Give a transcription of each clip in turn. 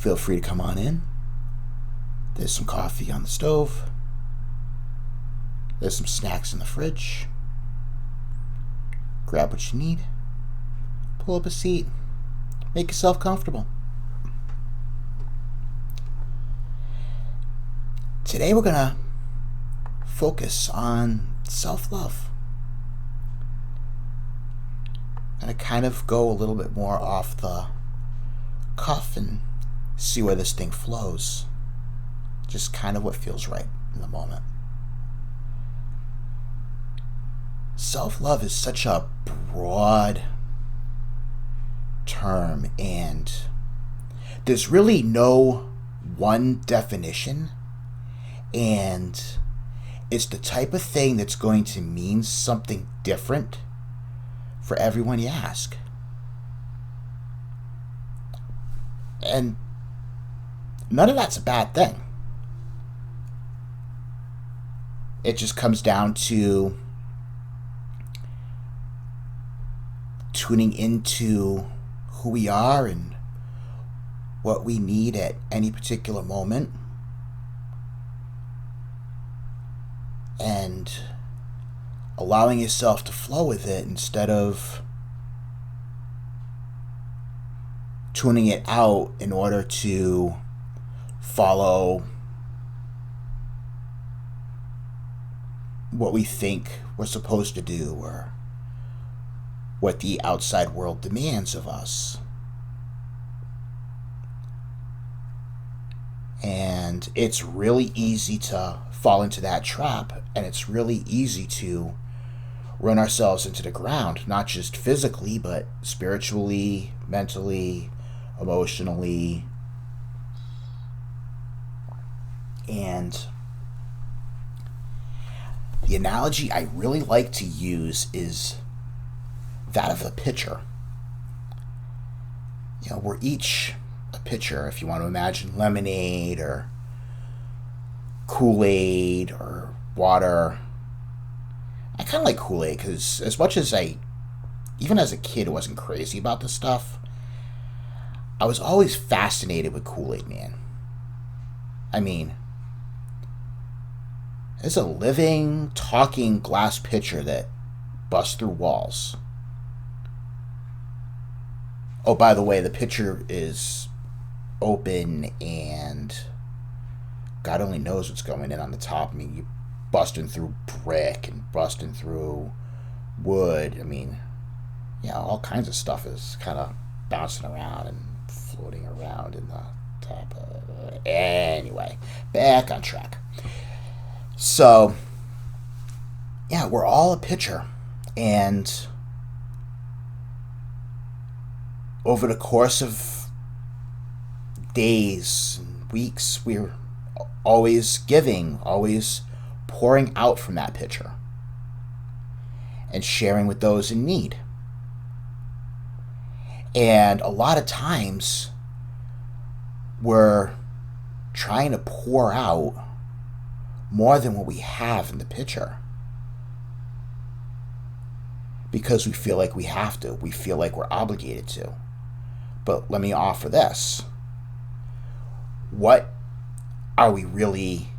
feel free to come on in. There's some coffee on the stove. There's some snacks in the fridge. Grab what you need. Pull up a seat. Make yourself comfortable. Today we're going to focus on self-love. I'm going to kind of go a little bit more off the cuff and see where this thing flows. Just kind of what feels right in the moment. Self-love is such a broad term, and there's really no one definition, and it's the type of thing that's going to mean something different for everyone you ask. And none of that's a bad thing. It just comes down to tuning into who we are and what we need at any particular moment, and allowing yourself to flow with it instead of tuning it out in order to follow what we think we're supposed to do or what the outside world demands of us. And it's really easy to fall into that trap, and it's really easy to run ourselves into the ground, not just physically, but spiritually, mentally, emotionally. And the analogy I really like to use is that of a pitcher. You know, we're each a pitcher. If you want to imagine lemonade or Kool-Aid or water. I kind of like Kool-Aid because as much as even as a kid, wasn't crazy about this stuff, I was always fascinated with Kool-Aid, man. I mean, it's a living, talking glass pitcher that busts through walls. Oh, by the way, the pitcher is open and God only knows what's going in on the top. I mean, you busting through brick and busting through wood. I mean, yeah, all kinds of stuff is kind of bouncing around and floating around in the top of it. Anyway, back on track. So, yeah, we're all a pitcher, and over the course of days and weeks, we're always giving, always pouring out from that pitcher and sharing with those in need. And a lot of times we're trying to pour out more than what we have in the pitcher because we feel like we have to. We feel like we're obligated to. But let me offer this. What are we really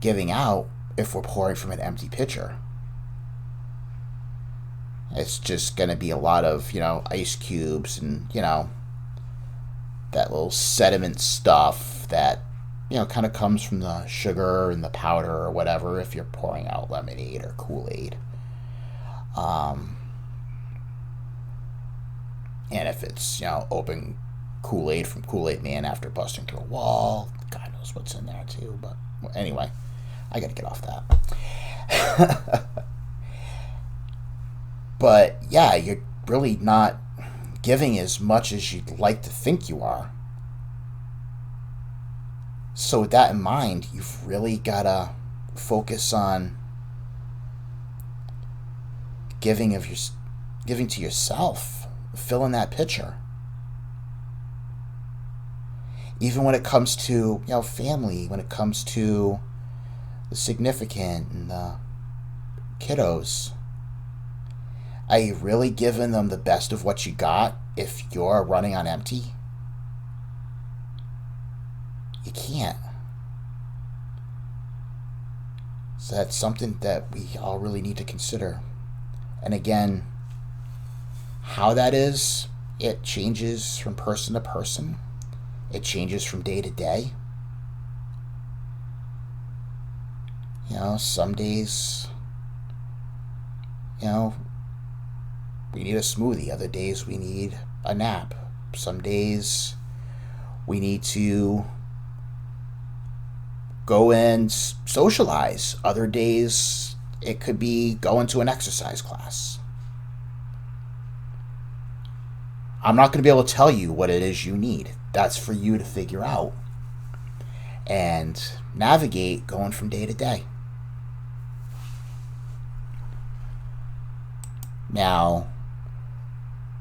giving out if we're pouring from an empty pitcher? It's just going to be a lot of, ice cubes and, that little sediment stuff that, kind of comes from the sugar and the powder or whatever if you're pouring out lemonade or Kool-Aid. And if it's, open Kool-Aid from Kool-Aid Man after busting through a wall, God knows what's in there too. But anyway, I got to get off that. But yeah, you're really not giving as much as you'd like to think you are. So with that in mind, you've really got to focus on giving to yourself, filling that pitcher. Even when it comes to, family, when it comes to the significant and the kiddos, are you really giving them the best of what you got if you're running on empty? You can't. So that's something that we all really need to consider. And again, how that is, it changes from person to person. It changes from day to day. You know, some days, you know, we need a smoothie. Other days we need a nap. Some days we need to go and socialize. Other days it could be going to an exercise class. I'm not going to be able to tell you what it is you need. That's for you to figure out and navigate going from day to day. Now,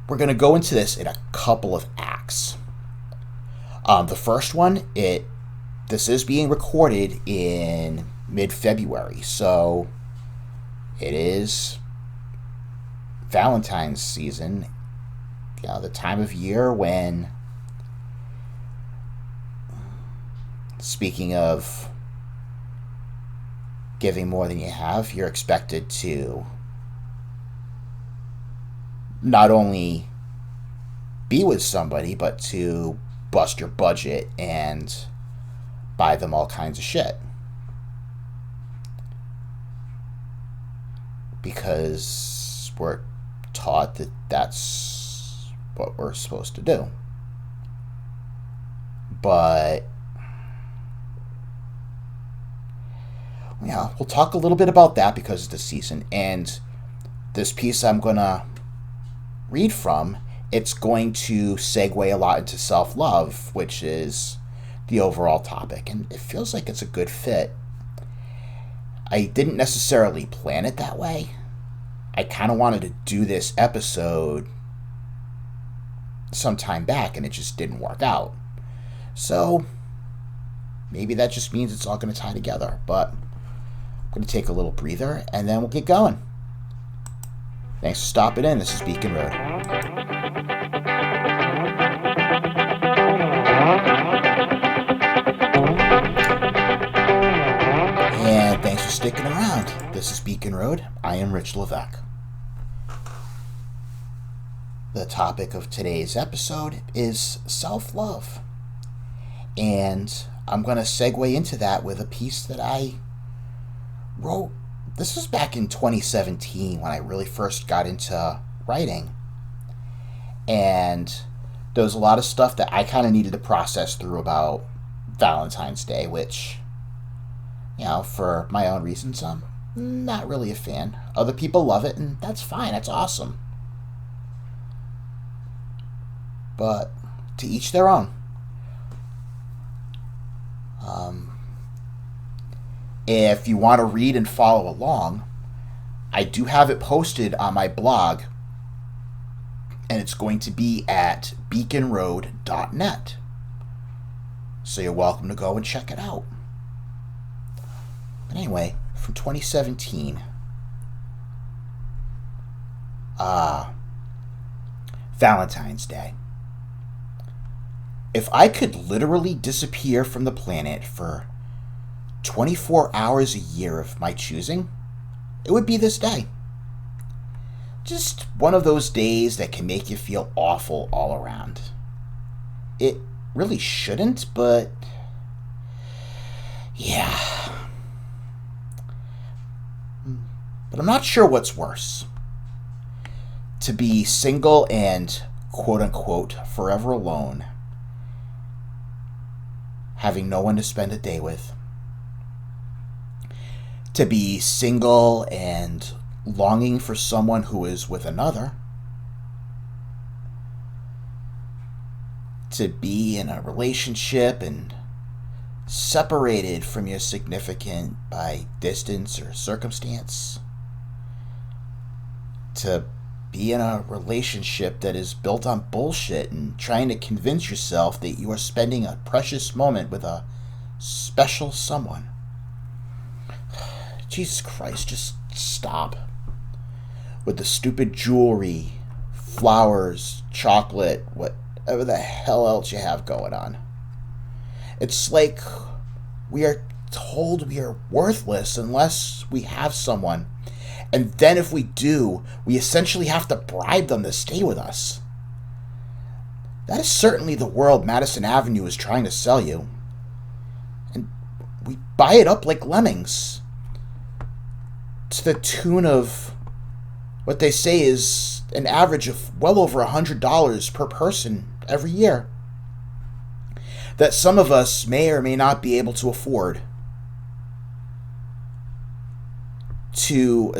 we're going to go into this in a couple of acts. The first one, this is being recorded in mid-February, so it is Valentine's season, you know, the time of year when, speaking of giving more than you have, you're expected to not only be with somebody, but to bust your budget and buy them all kinds of shit. Because we're taught that that's what we're supposed to do. But, yeah, we'll talk a little bit about that because of the season. And this piece I'm going to read from, it's going to segue a lot into self-love, which is the overall topic, and it feels like it's a good fit. I didn't necessarily plan it that way. I kind of wanted to do this episode some time back, and it just didn't work out. So maybe that just means it's all going to tie together, but I'm going to take a little breather, and then we'll get going. Thanks for stopping in. This is Beacon Road. And thanks for sticking around. This is Beacon Road. I am Rich Levesque. The topic of today's episode is self-love. And I'm going to segue into that with a piece that I wrote. This was back in 2017 when I really first got into writing. And there was a lot of stuff that I kind of needed to process through about Valentine's Day, which, you know, for my own reasons, I'm not really a fan. Other people love it, and that's fine. That's awesome. But to each their own. If you want to read and follow along, I do have it posted on my blog, and it's going to be at beaconroad.net. So you're welcome to go and check it out. But anyway, from 2017, Valentine's Day. If I could literally disappear from the planet for 24 hours a year of my choosing, it would be this day. Just one of those days that can make you feel awful all around. It really shouldn't, but yeah. But I'm not sure what's worse. To be single and quote-unquote forever alone, having no one to spend a day with. To be single and longing for someone who is with another. To be in a relationship and separated from your significant by distance or circumstance. To be in a relationship that is built on bullshit and trying to convince yourself that you are spending a precious moment with a special someone. Jesus Christ, just stop. With the stupid jewelry, flowers, chocolate, whatever the hell else you have going on. It's like we are told we are worthless unless we have someone. And then if we do, we essentially have to bribe them to stay with us. That is certainly the world Madison Avenue is trying to sell you. And we buy it up like lemmings. To the tune of what they say is an average of well over $100 per person every year. That some of us may or may not be able to afford. To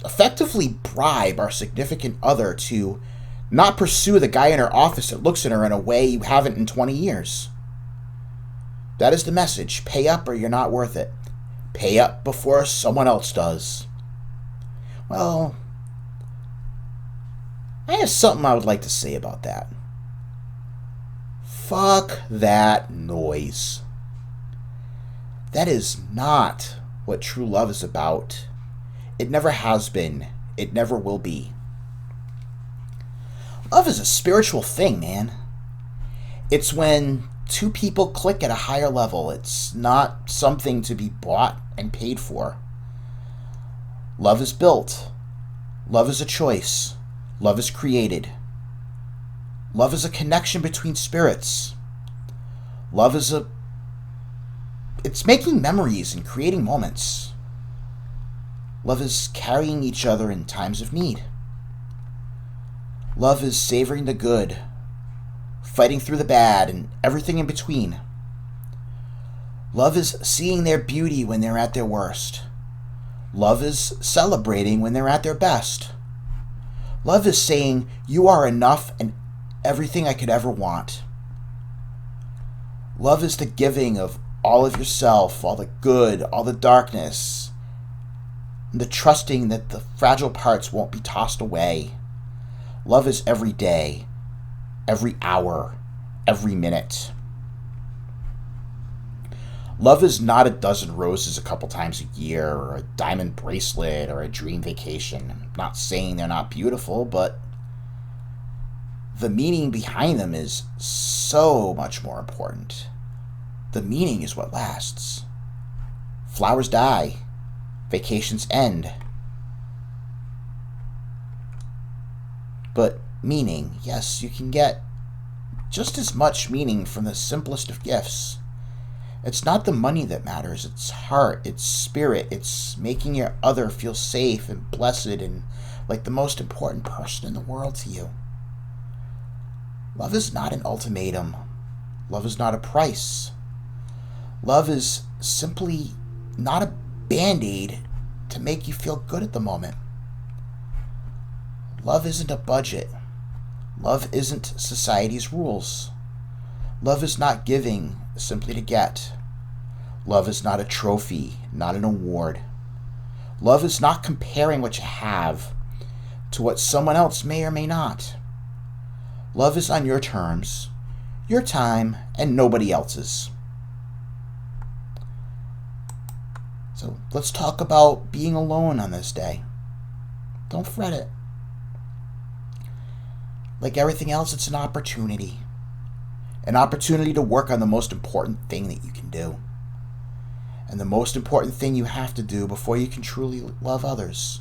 effectively bribe our significant other to not pursue the guy in her office that looks at her in a way you haven't in 20 years. That is the message. Pay up or you're not worth it. Pay up before someone else does. Well, I have something I would like to say about that. Fuck that noise. That is not what true love is about. It never has been. It never will be. Love is a spiritual thing, man. It's when two people click at a higher level. It's not something to be bought and paid for. Love is built. Love is a choice. Love is created. Love is a connection between spirits. Love is it's making memories and creating moments. Love is carrying each other in times of need. Love is savoring the good, fighting through the bad, and everything in between. Love is seeing their beauty when they're at their worst. Love is celebrating when they're at their best. Love is saying, you are enough and everything I could ever want. Love is the giving of all of yourself, all the good, all the darkness, and the trusting that the fragile parts won't be tossed away. Love is every day, every hour, every minute. Love is not a dozen roses a couple times a year, or a diamond bracelet, or a dream vacation. I'm not saying they're not beautiful, but the meaning behind them is so much more important. The meaning is what lasts. Flowers die. Vacations end. But meaning, yes, you can get just as much meaning from the simplest of gifts. It's not the money that matters. It's heart. It's spirit. It's making your other feel safe and blessed and like the most important person in the world to you. Love is not an ultimatum. Love is not a price. Love is simply not a band-aid to make you feel good at the moment. Love isn't a budget. Love isn't society's rules. Love is not giving simply to get. Love is not a trophy, not an award. Love is not comparing what you have to what someone else may or may not. Love is on your terms, your time, and nobody else's. So let's talk about being alone on this day. Don't fret it. Like everything else, it's an opportunity. An opportunity to work on the most important thing that you can do. And the most important thing you have to do before you can truly love others.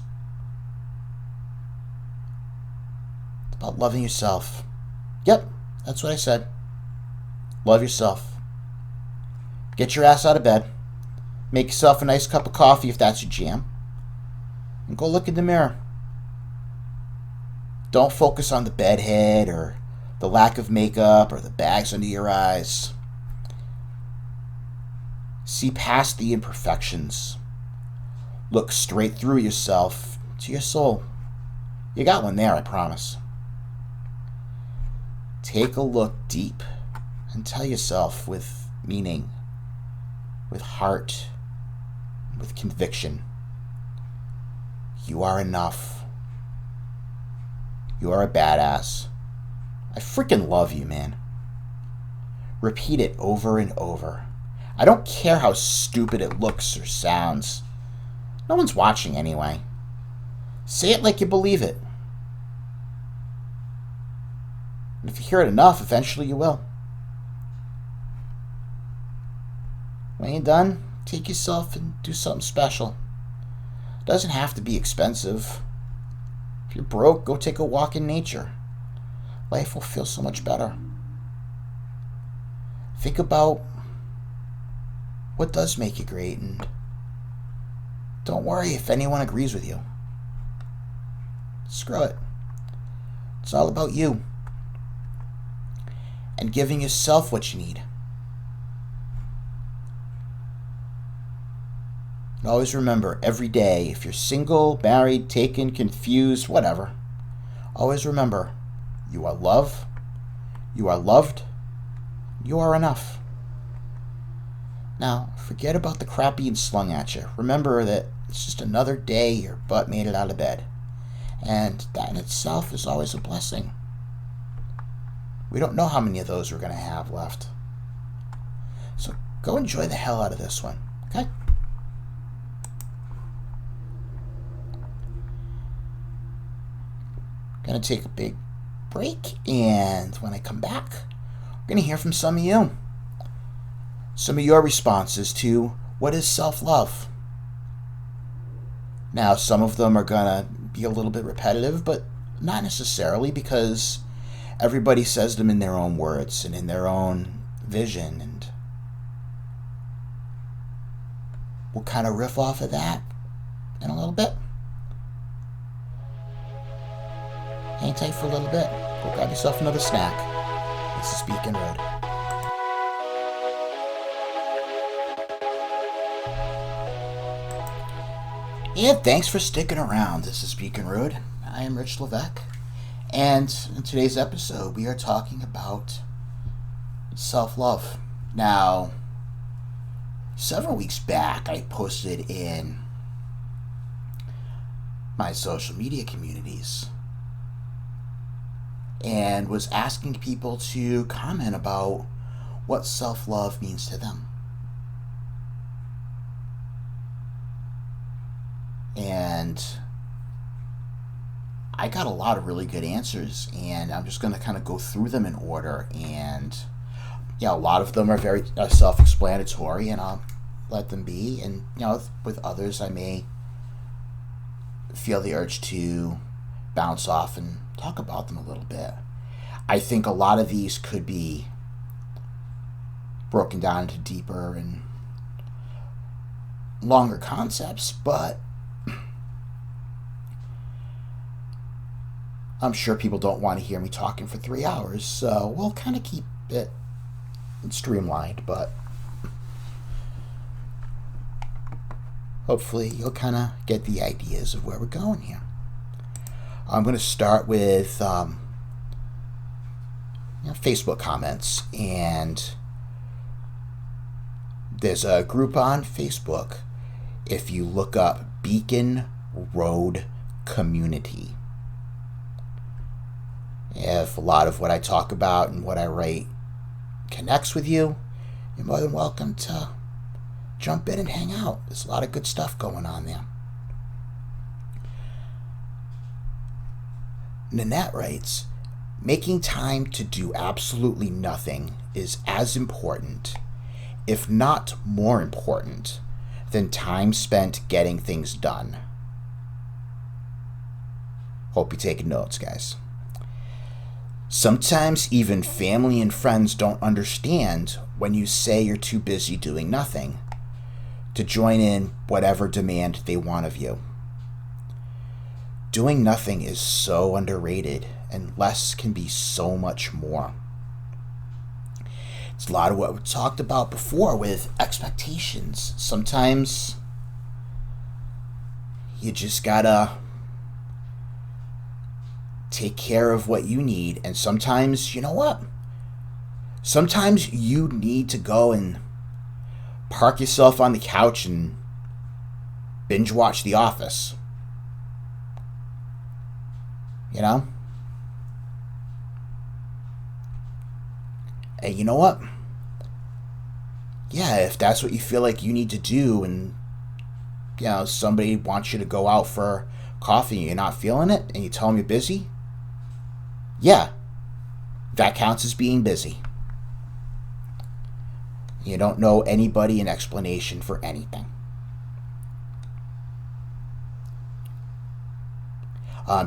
It's about loving yourself. Yep, that's what I said. Love yourself. Get your ass out of bed. Make yourself a nice cup of coffee if that's your jam. And go look in the mirror. Don't focus on the bedhead or the lack of makeup or the bags under your eyes. See past the imperfections. Look straight through yourself to your soul. You got one there, I promise. Take a look deep and tell yourself with meaning, with heart, with conviction, you are enough. You are a badass. I freaking love you, man. Repeat it over and over. I don't care how stupid it looks or sounds. No one's watching anyway. Say it like you believe it. And if you hear it enough, eventually you will. When you're done, take yourself and do something special. It doesn't have to be expensive. If you're broke, go take a walk in nature. Life will feel so much better. Think about what does make you great, and don't worry if anyone agrees with you. Screw it. It's all about you and giving yourself what you need. And always remember, every day, if you're single, married, taken, confused, whatever, always remember, you are loved, you are enough. Now, forget about the crap being slung at you. Remember that it's just another day your butt made it out of bed. And that in itself is always a blessing. We don't know how many of those we're going to have left. So go enjoy the hell out of this one, okay? Gonna take a big break, and when I come back, we're gonna hear from some of you. Some of your responses to what is self-love. Now, some of them are gonna be a little bit repetitive, but not necessarily, because everybody says them in their own words and in their own vision, and we'll kind of riff off of that in a little bit. Hang tight for a little bit. Go grab yourself another snack. This is Speaking Rude. And thanks for sticking around. This is Speaking Rude. I am Rich Levesque. And in today's episode, we are talking about self-love. Now, several weeks back, I posted in my social media communities and was asking people to comment about what self-love means to them. And I got a lot of really good answers, and I'm just going to kind of go through them in order. And a lot of them are very self-explanatory, and I'll let them be. And with others, I may feel the urge to bounce off and talk about them a little bit. I think a lot of these could be broken down into deeper and longer concepts, but I'm sure people don't want to hear me talking for 3 hours, so we'll kind of keep it streamlined, but hopefully you'll kind of get the ideas of where we're going here. I'm going to start with Facebook comments, and there's a group on Facebook. If you look up Beacon Road Community, if a lot of what I talk about and what I write connects with you, you're more than welcome to jump in and hang out. There's a lot of good stuff going on there. Nanette writes, making time to do absolutely nothing is as important, if not more important, than time spent getting things done. Hope you're taking notes, guys. Sometimes even family and friends don't understand when you say you're too busy doing nothing to join in whatever demand they want of you. Doing nothing is so underrated, and less can be so much more. It's a lot of what we talked about before with expectations. Sometimes you just gotta take care of what you need, and sometimes, you know what? Sometimes you need to go and park yourself on the couch and binge watch The Office. You know? And you know what? Yeah, if that's what you feel like you need to do, and somebody wants you to go out for coffee and you're not feeling it, and you tell them you're busy, yeah, that counts as being busy. You don't know anybody an explanation for anything.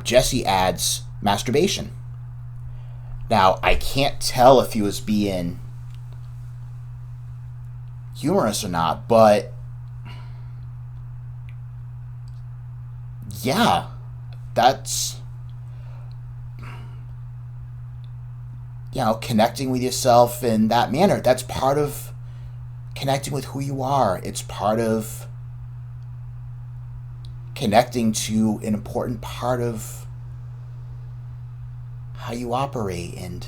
Jesse adds masturbation. Now, I can't tell if he was being humorous or not, but yeah, that's, connecting with yourself in that manner. That's part of connecting with who you are. It's part of connecting to an important part of how you operate and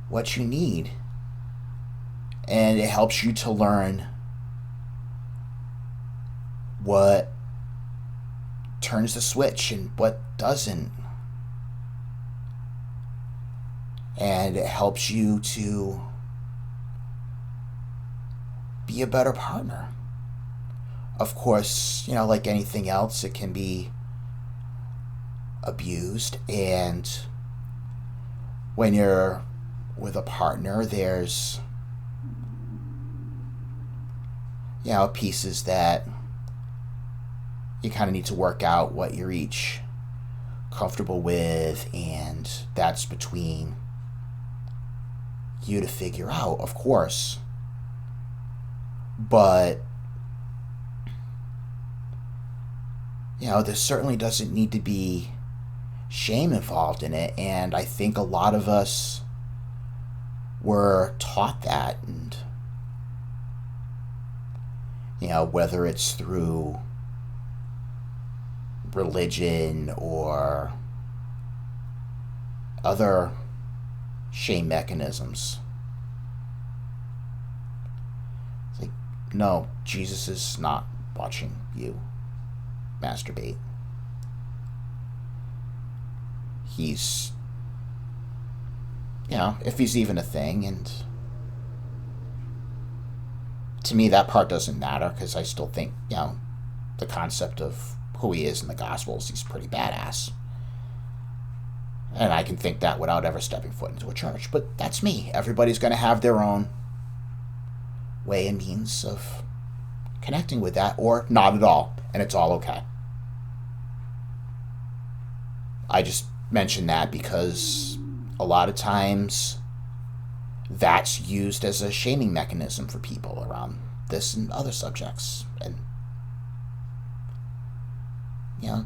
what you need. And it helps you to learn what turns the switch and what doesn't. And it helps you to be a better partner. Of course, like anything else, it can be abused. And when you're with a partner, there's, pieces that you kind of need to work out what you're each comfortable with, and that's between you to figure out, of course. But there certainly doesn't need to be shame involved in it, and I think a lot of us were taught that, and whether it's through religion or other shame mechanisms. It's like, no, Jesus is not watching you masturbate. He's, if he's even a thing, and to me that part doesn't matter, because I still think, the concept of who he is in the Gospels, he's pretty badass. And I can think that without ever stepping foot into a church. But that's me. Everybody's going to have their own way and means of connecting with that, or not at all. And it's all okay. I just mention that because a lot of times that's used as a shaming mechanism for people around this and other subjects. And,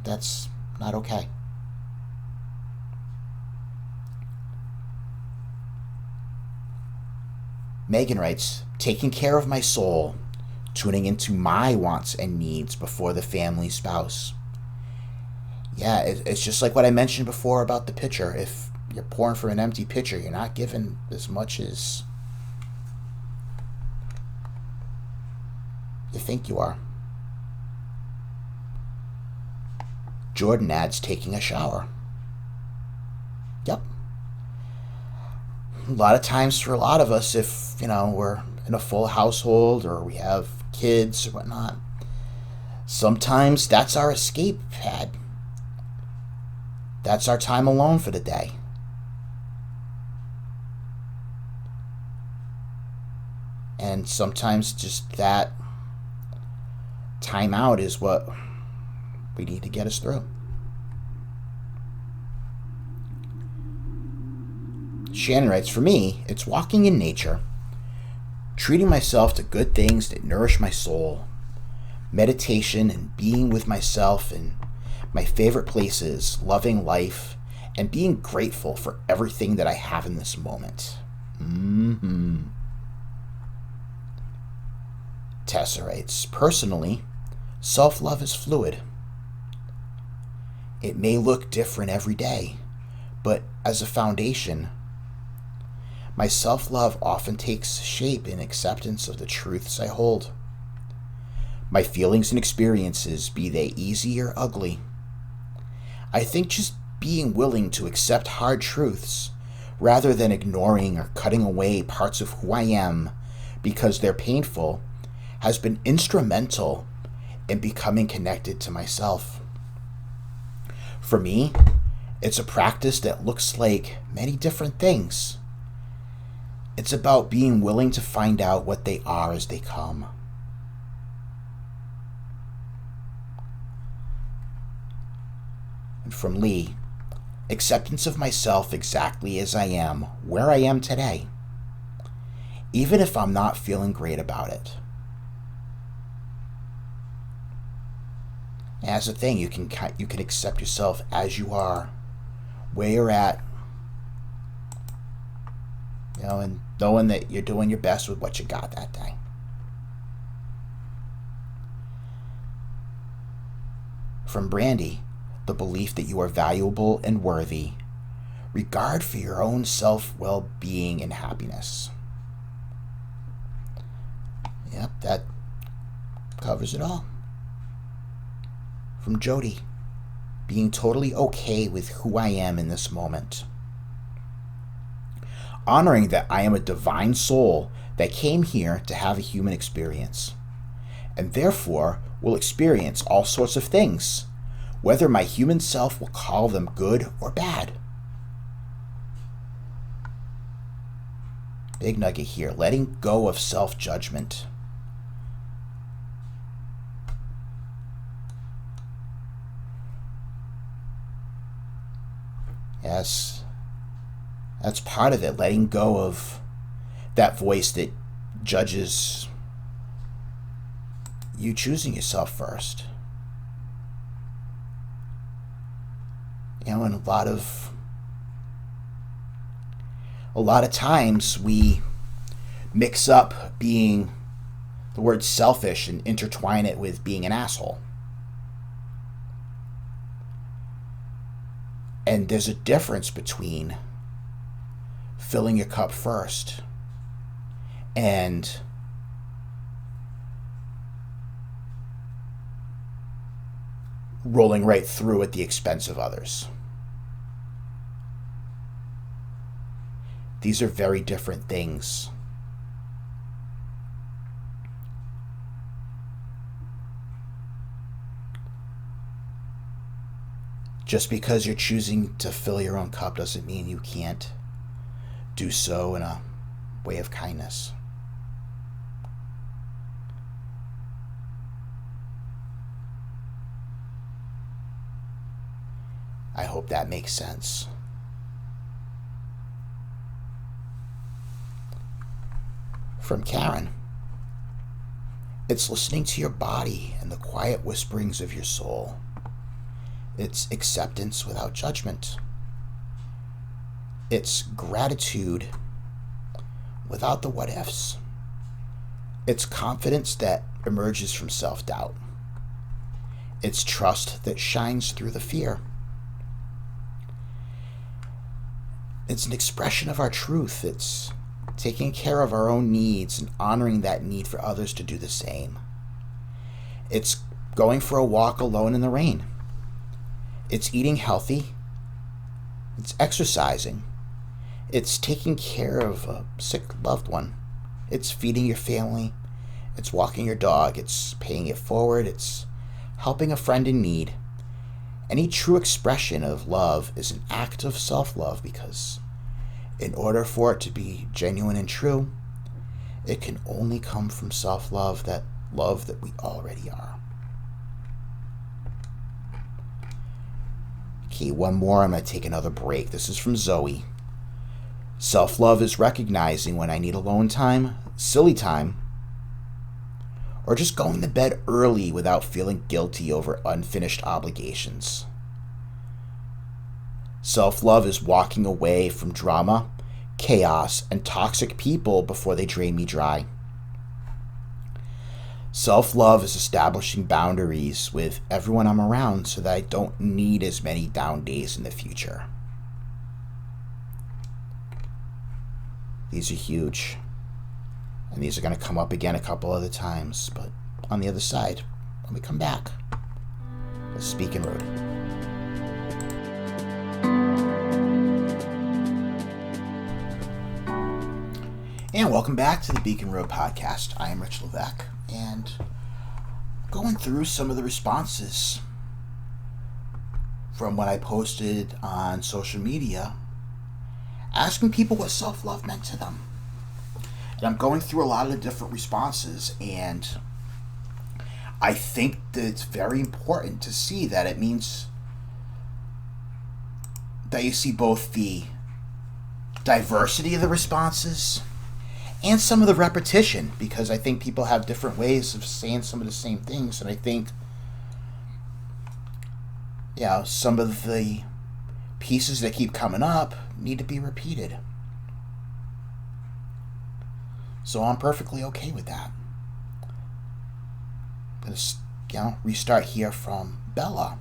that's not okay. Megan writes, taking care of my soul, tuning into my wants and needs before the family spouse. Yeah, it's just like what I mentioned before about the pitcher. If you're pouring from an empty pitcher, you're not giving as much as you think you are. Jordan adds, taking a shower. Yep. A lot of times for a lot of us, if, we're in a full household or we have kids or whatnot, sometimes that's our escape pad. That's our time alone for the day. And sometimes just that time out is what we need to get us through. Shannon writes, for me, it's walking in nature, treating myself to good things that nourish my soul, meditation and being with myself in my favorite places, loving life, and being grateful for everything that I have in this moment. Tessa writes, personally, self-love is fluid. It may look different every day, but as a foundation, my self-love often takes shape in acceptance of the truths I hold. My feelings and experiences, be they easy or ugly. I think just being willing to accept hard truths, rather than ignoring or cutting away parts of who I am because they're painful, has been instrumental in becoming connected to myself. For me, it's a practice that looks like many different things. It's about being willing to find out what they are as they come. And from Lee, acceptance of myself exactly as I am, where I am today, even if I'm not feeling great about it. As a thing, you can accept yourself as you are, where you're at, and knowing that you're doing your best with what you got that day. From Brandy, the belief that you are valuable and worthy, regard for your own self-well-being and happiness. Yep, that covers it all. From Jody, being totally okay with who I am in this moment. Honoring that I am a divine soul that came here to have a human experience, and therefore will experience all sorts of things, whether my human self will call them good or bad. Big nugget here, letting go of self-judgment. Yes, that's part of it, letting go of that voice that judges you choosing yourself first. And a lot of times we mix up being the word selfish and intertwine it with being an asshole. And there's a difference between filling your cup first and rolling right through at the expense of others. These are very different things. Just because you're choosing to fill your own cup doesn't mean you can't do so in a way of kindness. I hope that makes sense. From Karen, it's listening to your body and the quiet whisperings of your soul. It's acceptance without judgment. It's gratitude without the what ifs. It's confidence that emerges from self-doubt. It's trust that shines through the fear. It's an expression of our truth. It's taking care of our own needs and honoring that need for others to do the same. It's going for a walk alone in the rain. It's eating healthy. It's exercising. It's taking care of a sick loved one. It's feeding your family. It's walking your dog. It's paying it forward. It's helping a friend in need. Any true expression of love is an act of self-love, because in order for it to be genuine and true, it can only come from self-love, that love that we already are. Okay, one more. I'm going to take another break. This is from Zoe. Self-love is recognizing when I need alone time, silly time, or just going to bed early without feeling guilty over unfinished obligations. Self-love is walking away from drama, chaos, and toxic people before they drain me dry. Self-love is establishing boundaries with everyone I'm around so that I don't need as many down days in the future. These are huge. And these are going to come up again a couple other times. But on the other side, when we come back, let's speak in road. And welcome back to the Beacon Road Podcast. I am Rich Levesque, and going through some of the responses from what I posted on social media, asking people what self-love meant to them. And I'm going through a lot of the different responses, and I think that it's very important to see that it means that you see both the diversity of the responses and some of the repetition, because I think people have different ways of saying some of the same things, and I think some of the pieces that keep coming up need to be repeated. So I'm perfectly okay with that. I'm going to restart here from Bella.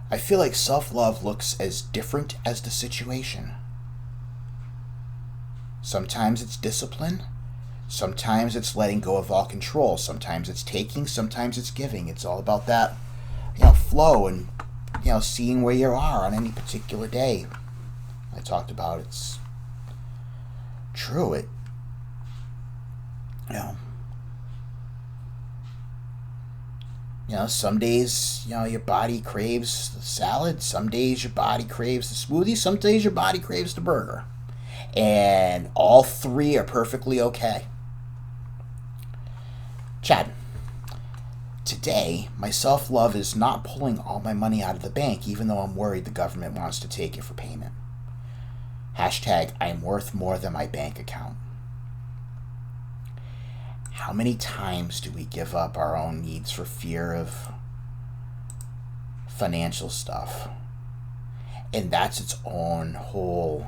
I feel like self-love looks as different as the situation. Sometimes it's discipline. Sometimes it's letting go of all control. Sometimes it's taking. Sometimes it's giving. It's all about that, flow and, seeing where you are on any particular day. I talked about it's true. Some days, your body craves the salad. Some days your body craves the smoothie. Some days your body craves the burger. And all three are perfectly okay. Chad, today, my self-love is not pulling all my money out of the bank, even though I'm worried the government wants to take it for payment. Hashtag, I'm worth more than my bank account. How many times do we give up our own needs for fear of financial stuff? And that's its own whole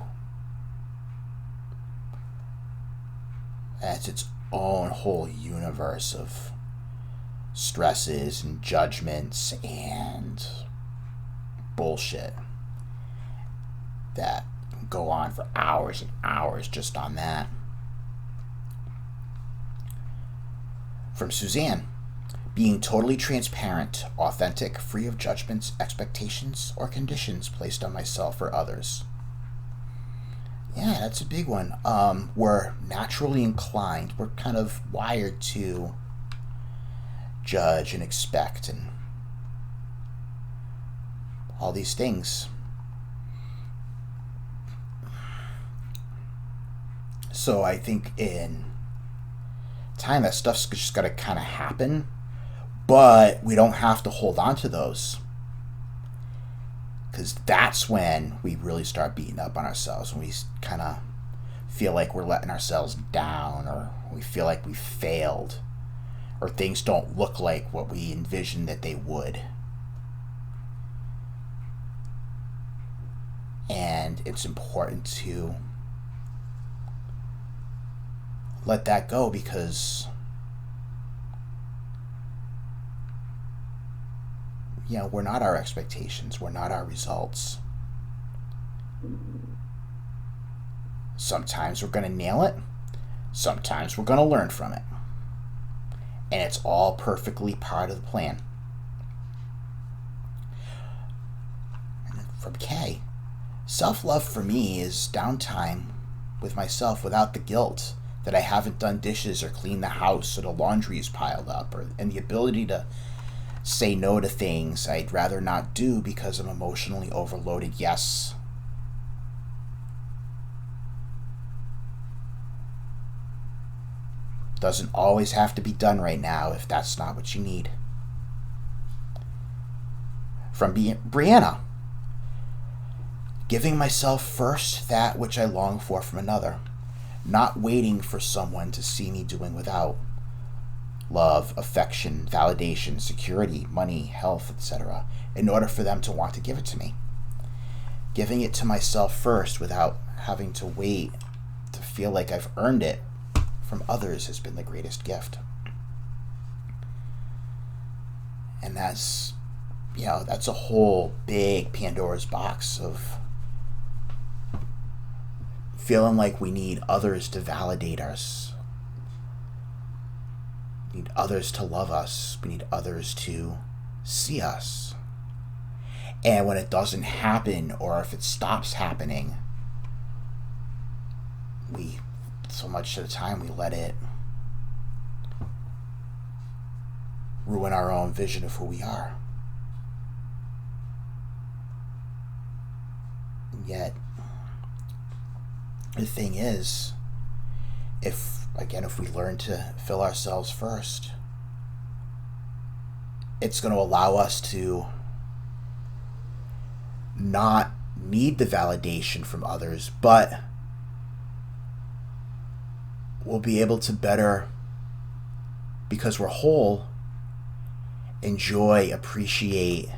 universe of stresses and judgments and bullshit that go on for hours and hours just on that. From Suzanne, being totally transparent, authentic, free of judgments, expectations, or conditions placed on myself or others. Yeah, that's a big one. We're naturally inclined. We're kind of wired to judge and expect and all these things. So I think in time that stuff's just got to kind of happen, but we don't have to hold on to those, because that's when we really start beating up on ourselves, when we kind of feel like we're letting ourselves down, or we feel like we failed, or things don't look like what we envisioned that they would. And it's important to let that go, because we're not our expectations, we're not our results. Sometimes we're going to nail it, sometimes we're going to learn from it, and it's all perfectly part of the plan. From Kay, self-love for me is downtime with myself without the guilt that I haven't done dishes or cleaned the house, or the laundry is piled up, and the ability to say no to things I'd rather not do because I'm emotionally overloaded. Yes. Doesn't always have to be done right now if that's not what you need. From Brianna, giving myself first that which I long for from another. Not waiting for someone to see me doing without. Love, affection, validation, security, money, health, etc., in order for them to want to give it to me. Giving it to myself first without having to wait to feel like I've earned it from others has been the greatest gift. And that's a whole big Pandora's box of feeling like we need others to validate us. We need others to love us. We need others to see us. And when it doesn't happen, or if it stops happening, so much of the time we let it ruin our own vision of who we are. And yet, the thing is, if we learn to fill ourselves first, it's going to allow us to not need the validation from others, but we'll be able to better, because we're whole, enjoy, appreciate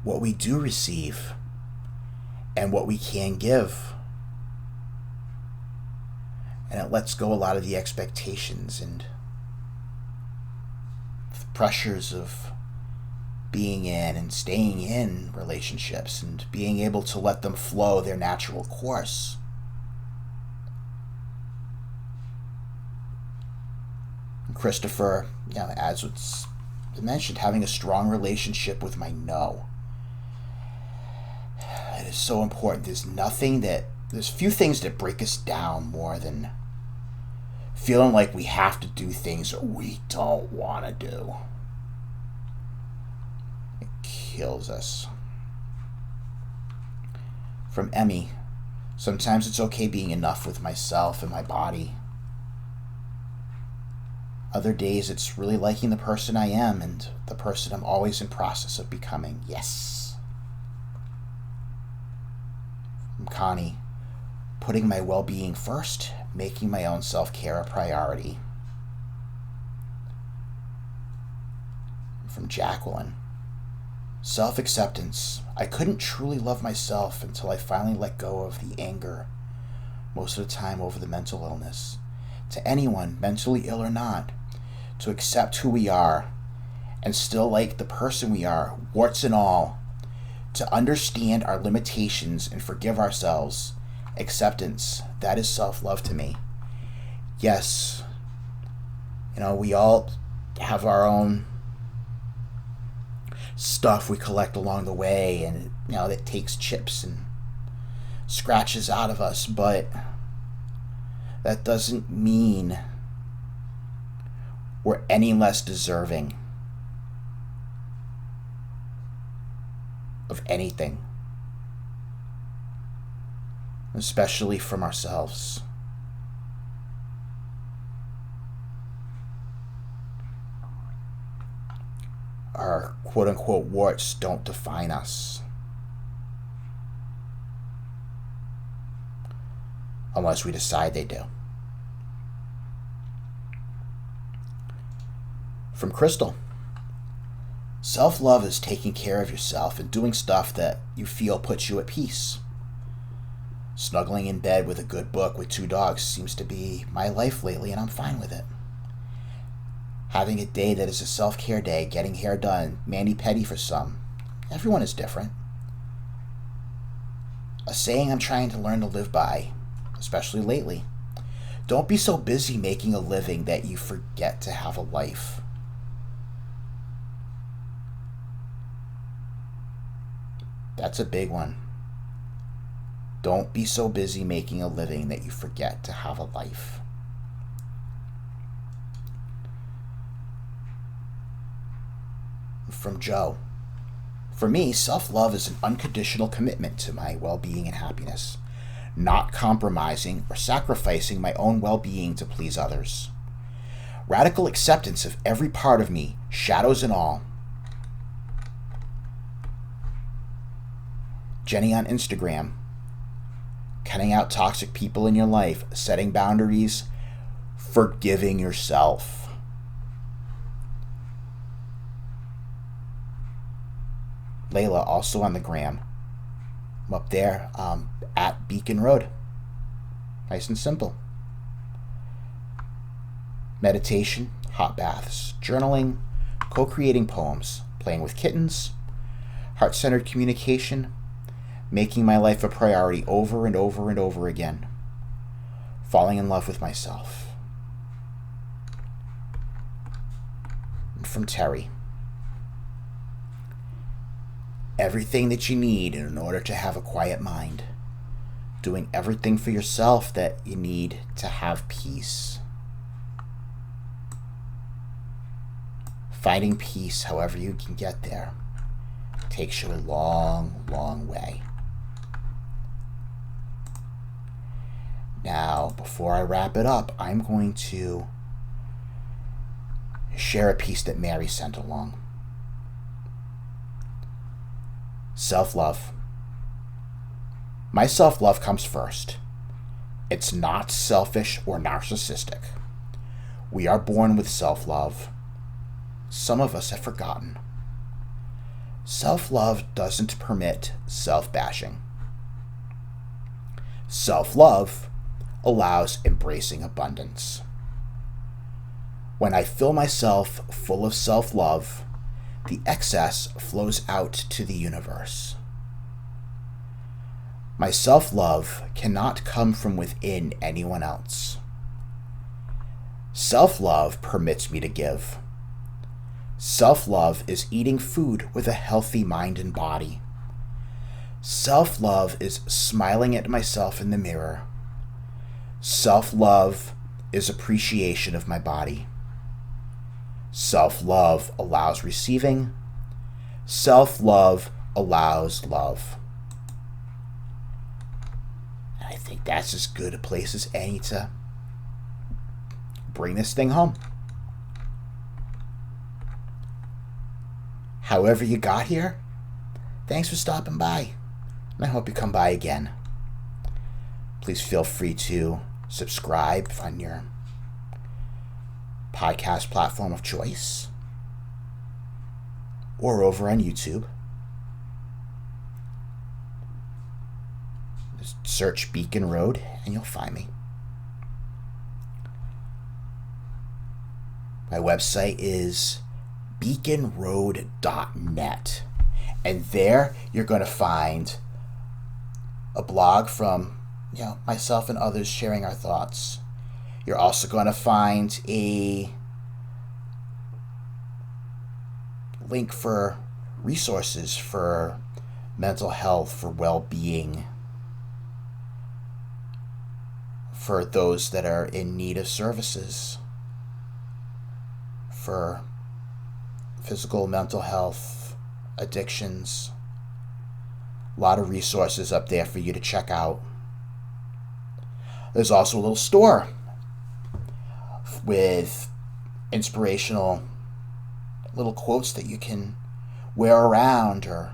what we do receive and what we can give. And it lets go a lot of the expectations and the pressures of being in and staying in relationships and being able to let them flow their natural course. And Christopher, as what's mentioned, having a strong relationship with my no. It is so important. There's few things that break us down more than feeling like we have to do things that we don't want to do. It kills us. From Emmy, sometimes it's okay being enough with myself and my body. Other days it's really liking the person I am and the person I'm always in process of becoming. Yes. From Connie, putting my well-being first, making my own self-care a priority. From Jacqueline, self-acceptance. I couldn't truly love myself until I finally let go of the anger, most of the time over the mental illness. To anyone, mentally ill or not, to accept who we are and still like the person we are, warts and all, to understand our limitations and forgive ourselves. Acceptance, that is self-love to me. Yes, we all have our own stuff we collect along the way, and that takes chips and scratches out of us, but that doesn't mean we're any less deserving of anything, especially from ourselves. Our quote-unquote warts don't define us, unless we decide they do. From Crystal, self-love is taking care of yourself and doing stuff that you feel puts you at peace. Snuggling in bed with a good book with 2 dogs seems to be my life lately, and I'm fine with it. Having a day that is a self-care day, getting hair done, mani-pedi for some. Everyone is different. A saying I'm trying to learn to live by, especially lately. Don't be so busy making a living that you forget to have a life. That's a big one. Don't be so busy making a living that you forget to have a life. From Joe, for me, self-love is an unconditional commitment to my well-being and happiness, not compromising or sacrificing my own well-being to please others. Radical acceptance of every part of me, shadows and all. Jenny on Instagram, cutting out toxic people in your life, setting boundaries, forgiving yourself. Layla, also on the gram. I'm up there at Beacon Road. Nice and simple. Meditation, hot baths, journaling, co-creating poems, playing with kittens, heart-centered communication, making my life a priority over and over and over again, falling in love with myself. And from Terry, everything that you need in order to have a quiet mind, doing everything for yourself that you need to have peace. Finding peace, however you can get there, takes you a long, long way. Now, before I wrap it up, I'm going to share a piece that Mary sent along. Self-love. My self-love comes first. It's not selfish or narcissistic. We are born with self-love. Some of us have forgotten. Self-love doesn't permit self-bashing. Self-love allows embracing abundance. When I fill myself full of self-love, the excess flows out to the universe. My self-love cannot come from within anyone else. Self-love permits me to give. Self-love is eating food with a healthy mind and body. Self-love is smiling at myself in the mirror. Self-love is appreciation of my body. Self-love allows receiving. Self-love allows love. And I think that's as good a place as any to bring this thing home. However you got here, thanks for stopping by, and I hope you come by again. Please feel free to subscribe on your podcast platform of choice or over on YouTube. Just search Beacon Road and you'll find me. My website is beaconroad.net, and there you're going to find a blog from myself and others sharing our thoughts. You're also going to find a link for resources for mental health, for well-being, for those that are in need of services, for physical, mental health, addictions. A lot of resources up there for you to check out. There's also a little store with inspirational little quotes that you can wear around, or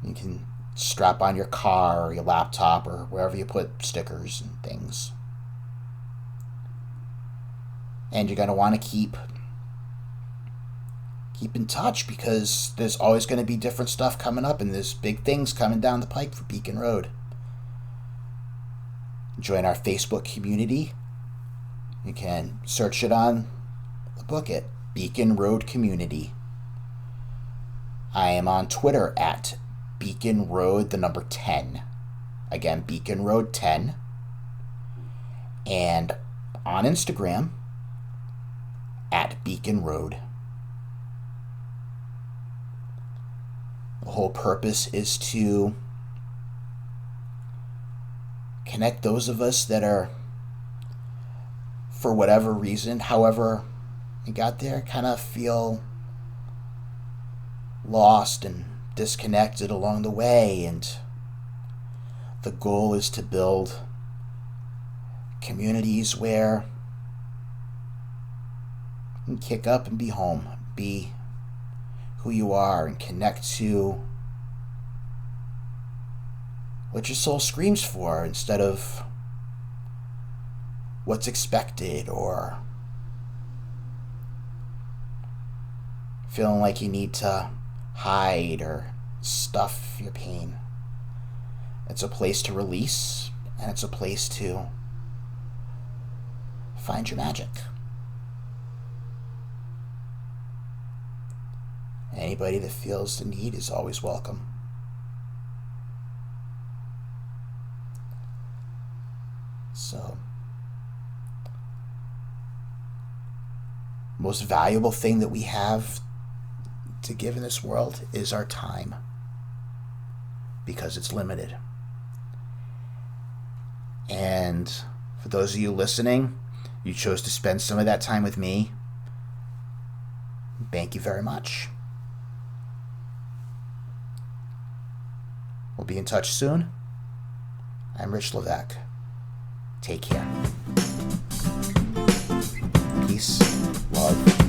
you can strap on your car or your laptop or wherever you put stickers and things. And you're going to want to keep in touch, because there's always going to be different stuff coming up, and there's big things coming down the pike for Beacon Road. Join our Facebook community. You can search it on the book at Beacon Road Community. I am on Twitter at Beacon Road, the number 10. Again, Beacon Road 10. And on Instagram at Beacon Road. The whole purpose is to connect those of us that are, for whatever reason, however we got there, kind of feel lost and disconnected along the way. And the goal is to build communities where you can kick up and be home, be who you are, and connect to what your soul screams for, instead of what's expected, or feeling like you need to hide or stuff your pain. It's a place to release, and it's a place to find your magic. Anybody that feels the need is always welcome. So, most valuable thing that we have to give in this world is our time, because it's limited. And for those of you listening, you chose to spend some of that time with me. Thank you very much. We'll be in touch soon. I'm Rich Levesque. Take care. Peace, love,